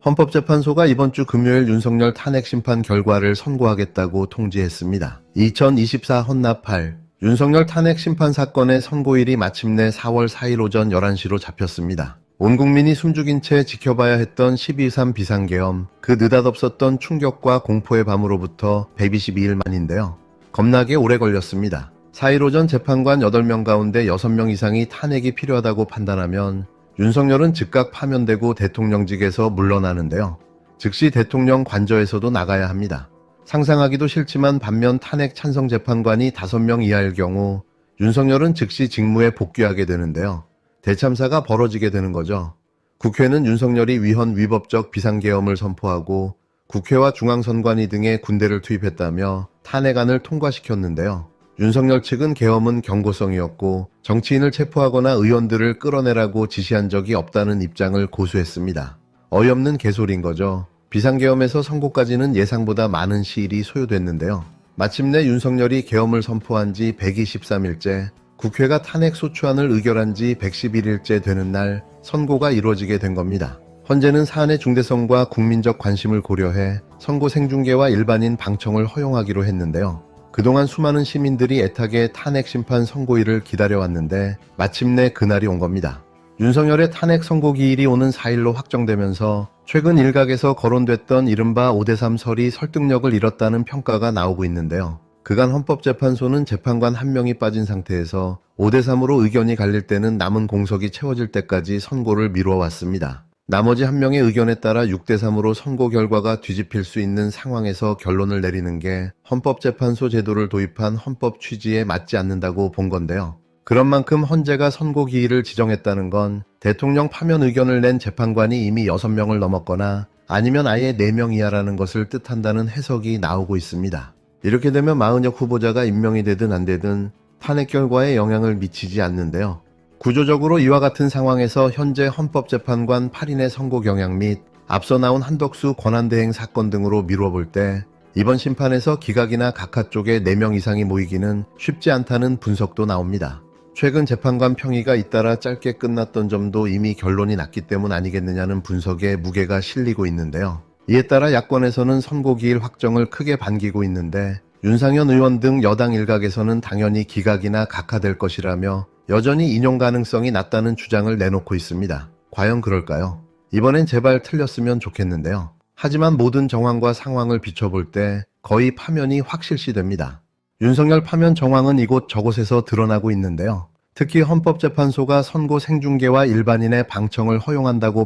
헌법재판소가 이번 주 금요일 윤석열 탄핵 심판 결과를 선고하겠다고 통지했습니다. 2024 헌납 8 윤석열 탄핵 심판 사건의 선고일이 마침내 4월 4일 오전 11시로 잡혔습니다. 온 국민이 숨죽인 채 지켜봐야 했던 12.3 비상계엄, 그 느닷없었던 충격과 공포의 밤으로부터 122일 만인데요. 겁나게 오래 걸렸습니다. 4일 오전 재판관 8명 가운데 6명 이상이 탄핵이 필요하다고 판단하면 윤석열은 즉각 파면되고 대통령직에서 물러나는데요. 즉시 대통령 관저에서도 나가야 합니다. 상상하기도 싫지만 반면 탄핵 찬성 재판관이 5명 이하일 경우 윤석열은 즉시 직무에 복귀하게 되는데요. 대참사가 벌어지게 되는 거죠. 국회는 윤석열이 위헌 위법적 비상계엄을 선포하고 국회와 중앙선관위 등의 군대를 투입했다며 탄핵안을 통과시켰는데요. 윤석열 측은 계엄은 경고성이었고 정치인을 체포하거나 의원들을 끌어내라고 지시한 적이 없다는 입장을 고수했습니다. 어이없는 개소리인 거죠. 비상계엄에서 선고까지는 예상보다 많은 시일이 소요됐는데요. 마침내 윤석열이 계엄을 선포한 지 123일째, 국회가 탄핵 소추안을 의결한 지 111일째 되는 날 선고가 이루어지게 된 겁니다. 헌재는 사안의 중대성과 국민적 관심을 고려해 선고 생중계와 일반인 방청을 허용하기로 했는데요. 그동안 수많은 시민들이 애타게 탄핵 심판 선고일을 기다려왔는데 마침내 그날이 온 겁니다. 윤석열의 탄핵 선고 기일이 오는 4일로 확정되면서 최근 일각에서 거론됐던 이른바 5대3 설이 설득력을 잃었다는 평가가 나오고 있는데요. 그간 헌법재판소는 재판관 1명이 빠진 상태에서 5대3으로 의견이 갈릴 때는 남은 공석이 채워질 때까지 선고를 미뤄왔습니다. 나머지 1명의 의견에 따라 6대3으로 선고 결과가 뒤집힐 수 있는 상황에서 결론을 내리는 게 헌법재판소 제도를 도입한 헌법 취지에 맞지 않는다고 본 건데요. 그런 만큼 헌재가 선고 기일을 지정했다는 건 대통령 파면 의견을 낸 재판관이 이미 6명을 넘었거나 아니면 아예 4명 이하라는 것을 뜻한다는 해석이 나오고 있습니다. 이렇게 되면 마은혁 후보자가 임명이 되든 안 되든 탄핵 결과에 영향을 미치지 않는데요. 구조적으로 이와 같은 상황에서 현재 헌법재판관 8인의 선고 경향 및 앞서 나온 한덕수 권한대행 사건 등으로 미뤄볼 때 이번 심판에서 기각이나 각하 쪽에 4명 이상이 모이기는 쉽지 않다는 분석도 나옵니다. 최근 재판관 평의가 잇따라 짧게 끝났던 점도 이미 결론이 났기 때문 아니겠느냐는 분석에 무게가 실리고 있는데요. 이에 따라 야권에서는 선고기일 확정을 크게 반기고 있는데 윤상현 의원 등 여당 일각에서는 당연히 기각이나 각하될 것이라며 여전히 인용 가능성이 낮다는 주장을 내놓고 있습니다. 과연 그럴까요? 이번엔 제발 틀렸으면 좋겠는데요. 하지만 모든 정황과 상황을 비춰볼 때 거의 파면이 확실시됩니다. 윤석열 파면 정황은 이곳 저곳에서 드러나고 있는데요. 특히 헌법재판소가 선고 생중계와 일반인의 방청을 허용한다고